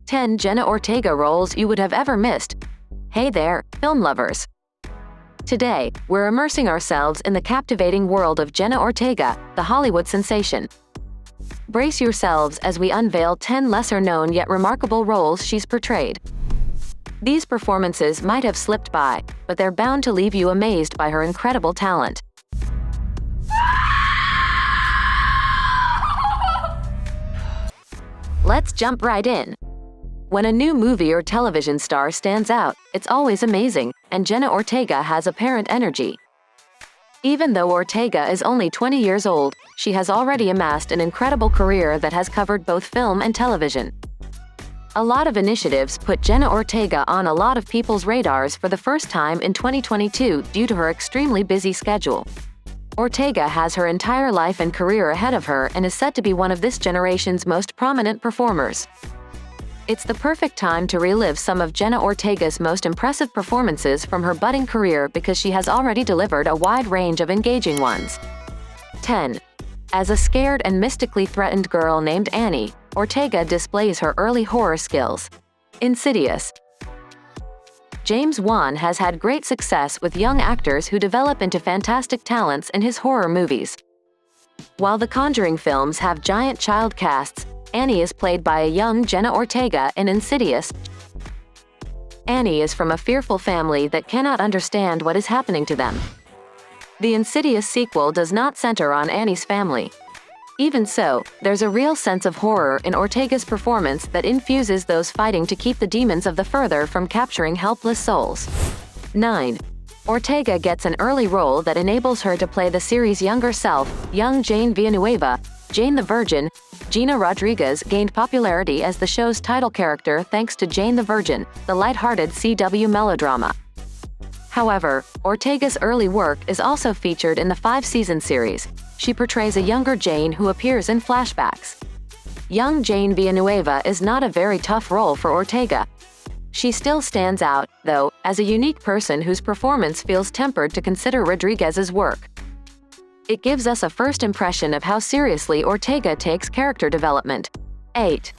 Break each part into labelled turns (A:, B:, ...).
A: 10 Jenna Ortega roles you would have ever missed. Hey there, film lovers! Today, we're immersing ourselves in the captivating world of Jenna Ortega, the Hollywood sensation. Brace yourselves as we unveil 10 lesser-known yet remarkable roles she's portrayed. These performances might have slipped by, but they're bound to leave you amazed by her incredible talent. Let's jump right in. When a new movie or television star stands out, it's always amazing, and Jenna Ortega has apparent energy. Even though Ortega is only 20 years old, she has already amassed an incredible career that has covered both film and television. A lot of initiatives put Jenna Ortega on a lot of people's radars for the first time in 2022 due to her extremely busy schedule. Ortega has her entire life and career ahead of her and is set to be one of this generation's most prominent performers. It's the perfect time to relive some of Jenna Ortega's most impressive performances from her budding career because she has already delivered a wide range of engaging ones. 10. As a scared and mystically threatened girl named Annie, Ortega displays her early horror skills. Insidious. James Wan has had great success with young actors who develop into fantastic talents in his horror movies. While the Conjuring films have giant child casts, Annie is played by a young Jenna Ortega in Insidious. Annie is from a fearful family that cannot understand what is happening to them. The Insidious sequel does not center on Annie's family. Even so, there's a real sense of horror in Ortega's performance that infuses those fighting to keep the demons of the further from capturing helpless souls. 9. Ortega gets an early role that enables her to play the series' younger self, young Jane Villanueva. Jane the Virgin. Gina Rodriguez gained popularity as the show's title character thanks to Jane the Virgin, the lighthearted CW melodrama. However, Ortega's early work is also featured in the 5-season series. She portrays a younger Jane who appears in flashbacks. Young Jane Villanueva is not a very tough role for Ortega. She still stands out, though, as a unique person whose performance feels tempered to consider Rodriguez's work. It gives us a first impression of how seriously Ortega takes character development. 8.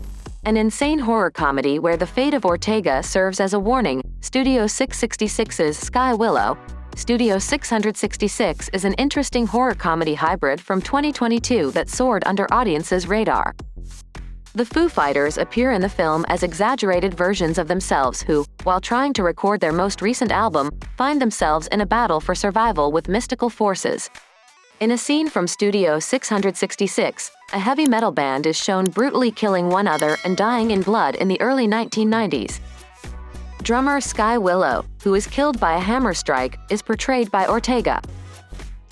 A: An insane horror comedy where the fate of Ortega serves as a warning. Studio 666's Sky Willow. Studio 666 is an interesting horror comedy hybrid from 2022 that soared under audiences' radar. The Foo Fighters appear in the film as exaggerated versions of themselves who, while trying to record their most recent album, find themselves in a battle for survival with mystical forces. In a scene from Studio 666, a heavy metal band is shown brutally killing one another and dying in blood in the early 1990s. Drummer Sky Willow, who is killed by a hammer strike, is portrayed by Ortega.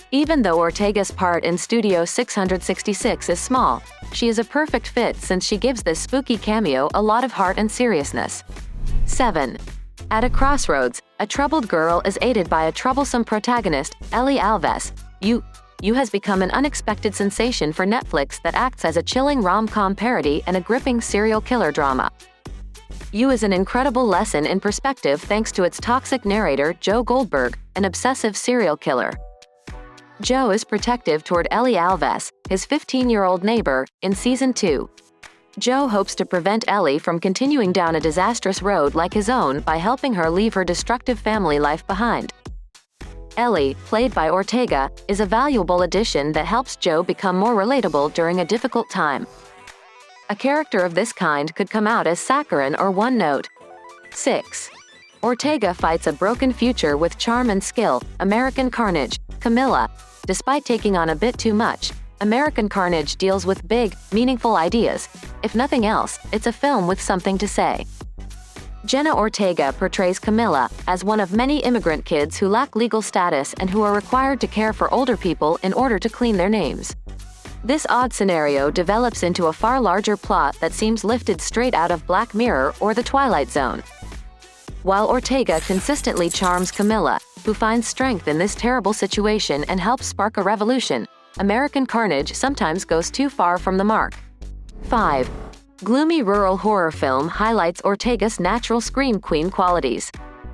A: Even though Ortega's part in Studio 666 is small, she is a perfect fit since she gives this spooky cameo a lot of heart and seriousness. 7. At a crossroads, a troubled girl is aided by a troublesome protagonist, Ellie Alves. You has become an unexpected sensation for Netflix that acts as a chilling rom-com parody and a gripping serial killer drama. You is an incredible lesson in perspective thanks to its toxic narrator, Joe Goldberg, an obsessive serial killer. Joe is protective toward Ellie Alves, his 15-year-old neighbor, in Season 2. Joe hopes to prevent Ellie from continuing down a disastrous road like his own by helping her leave her destructive family life behind. Ellie, played by Ortega, is a valuable addition that helps Joe become more relatable during a difficult time. A character of this kind could come out as saccharine or one note. 6. Ortega fights a broken future with charm and skill. American Carnage. Camilla. Despite taking on a bit too much, American Carnage deals with big, meaningful ideas. If nothing else, it's a film with something to say. Jenna Ortega portrays Camilla as one of many immigrant kids who lack legal status and who are required to care for older people in order to clean their names. This odd scenario develops into a far larger plot that seems lifted straight out of Black Mirror or The Twilight Zone. While Ortega consistently charms Camilla, who finds strength in this terrible situation and helps spark a revolution, American Carnage sometimes goes too far from the mark. 5. Gloomy rural horror film highlights Ortega's natural scream queen qualities.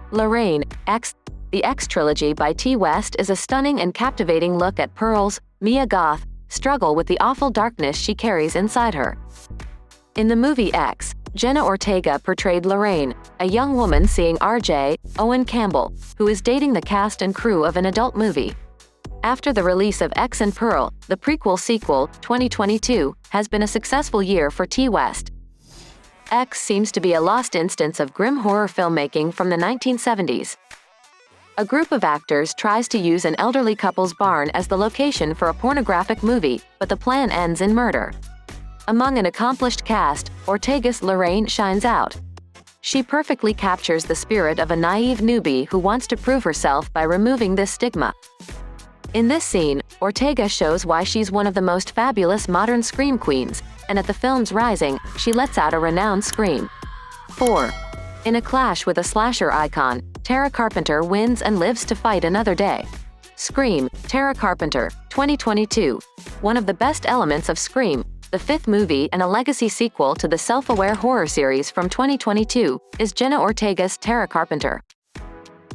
A: Lorraine, X. The X trilogy by T. West is a stunning and captivating look at Pearl's, Mia Goth, struggle with the awful darkness she carries inside her. In the movie X, Jenna Ortega portrayed Lorraine, a young woman seeing R.J. Owen Campbell, who is dating the cast and crew of an adult movie. After the release of X and Pearl, the prequel-sequel, 2022, has been a successful year for T. West. X seems to be a lost instance of grim horror filmmaking from the 1970s. A group of actors tries to use an elderly couple's barn as the location for a pornographic movie, but the plan ends in murder. Among an accomplished cast, Ortega's Lorraine shines out. She perfectly captures the spirit of a naive newbie who wants to prove herself by removing this stigma. In this scene, Ortega shows why she's one of the most fabulous modern scream queens, and at the film's rising, she lets out a renowned scream. 4. In a clash with a slasher icon, Tara Carpenter wins and lives to fight another day. Scream, Tara Carpenter, 2022. One of the best elements of Scream, the fifth movie and a legacy sequel to the self-aware horror series from 2022, is Jenna Ortega's Tara Carpenter.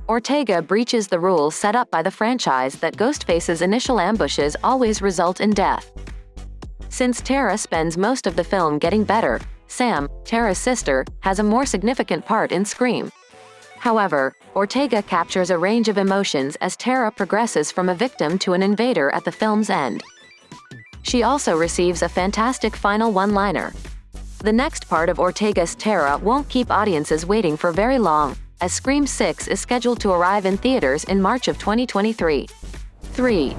A: Ortega breaches the rules set up by the franchise that Ghostface's initial ambushes always result in death. Since Tara spends most of the film getting better, Sam, Tara's sister, has a more significant part in Scream. However, Ortega captures a range of emotions as Tara progresses from a victim to an invader at the film's end. She also receives a fantastic final one-liner. The next part of Ortega's Tara won't keep audiences waiting for very long, as Scream 6 is scheduled to arrive in theaters in March of 2023. 3.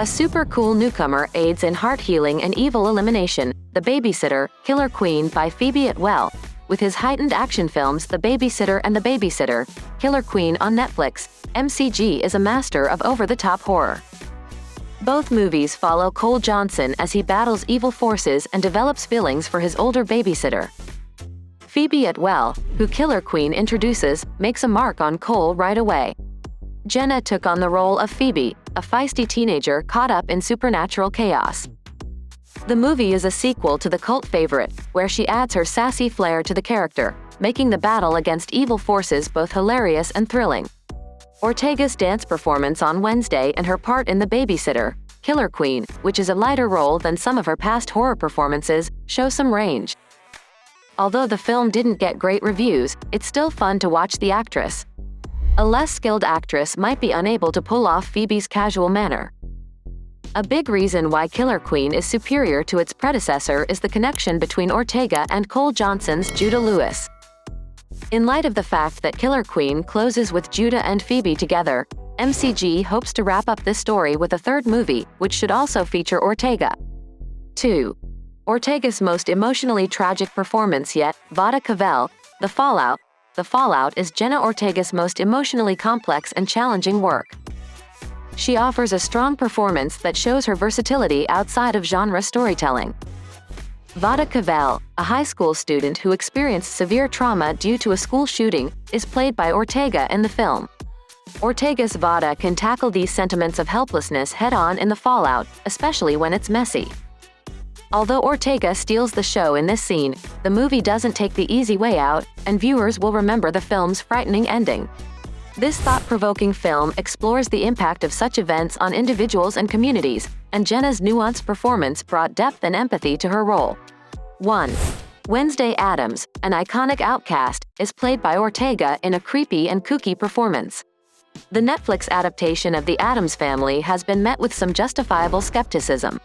A: A super cool newcomer aids in heart healing and evil elimination, The Babysitter, Killer Queen by Phoebe Atwell. With his heightened action films The Babysitter and The Babysitter, Killer Queen on Netflix, MCG is a master of over-the-top horror. Both movies follow Cole Johnson as he battles evil forces and develops feelings for his older babysitter. Phoebe Atwell, who Killer Queen introduces, makes a mark on Cole right away. Jenna took on the role of Phoebe, a feisty teenager caught up in supernatural chaos. The movie is a sequel to the cult favorite, where she adds her sassy flair to the character, making the battle against evil forces both hilarious and thrilling. Ortega's dance performance on Wednesday and her part in The Babysitter, Killer Queen, which is a lighter role than some of her past horror performances, show some range. Although the film didn't get great reviews, it's still fun to watch the actress. A less skilled actress might be unable to pull off Phoebe's casual manner. A big reason why Killer Queen is superior to its predecessor is the connection between Ortega and Cole Johnson's Judah Lewis. In light of the fact that Killer Queen closes with Judah and Phoebe together, MCG hopes to wrap up this story with a third movie, which should also feature Ortega. 2. Ortega's most emotionally tragic performance yet, Vada Cavell, The Fallout. The Fallout is Jenna Ortega's most emotionally complex and challenging work. She offers a strong performance that shows her versatility outside of genre storytelling. Vada Cavell, a high school student who experienced severe trauma due to a school shooting, is played by Ortega in the film. Ortega's Vada can tackle these sentiments of helplessness head-on in The Fallout, especially when it's messy. Although Ortega steals the show in this scene, the movie doesn't take the easy way out, and viewers will remember the film's frightening ending. This thought-provoking film explores the impact of such events on individuals and communities, and Jenna's nuanced performance brought depth and empathy to her role. 1. Wednesday Addams, an iconic outcast, is played by Ortega in a creepy and kooky performance. The Netflix adaptation of The Addams Family has been met with some justifiable skepticism.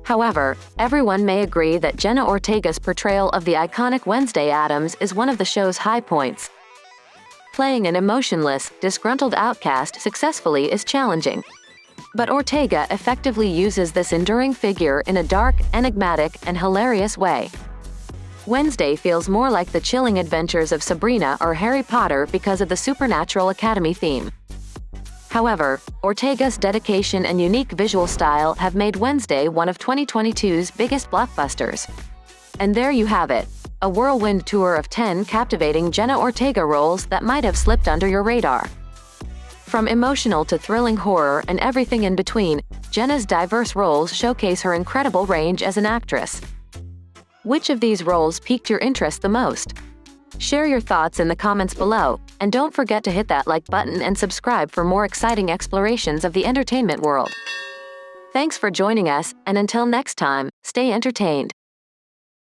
A: However, everyone may agree that Jenna Ortega's portrayal of the iconic Wednesday Addams is one of the show's high points. Playing an emotionless, disgruntled outcast successfully is challenging. But Ortega effectively uses this enduring figure in a dark, enigmatic, and hilarious way. Wednesday feels more like the chilling adventures of Sabrina or Harry Potter because of the Supernatural Academy theme. However, Ortega's dedication and unique visual style have made Wednesday one of 2022's biggest blockbusters. And there you have it, a whirlwind tour of 10 captivating Jenna Ortega roles that might have slipped under your radar. From emotional to thrilling horror and everything in between, Jenna's diverse roles showcase her incredible range as an actress. Which of these roles piqued your interest the most? Share your thoughts in the comments below, and don't forget to hit that like button and subscribe for more exciting explorations of the entertainment world. Thanks for joining us, and until next time, stay entertained.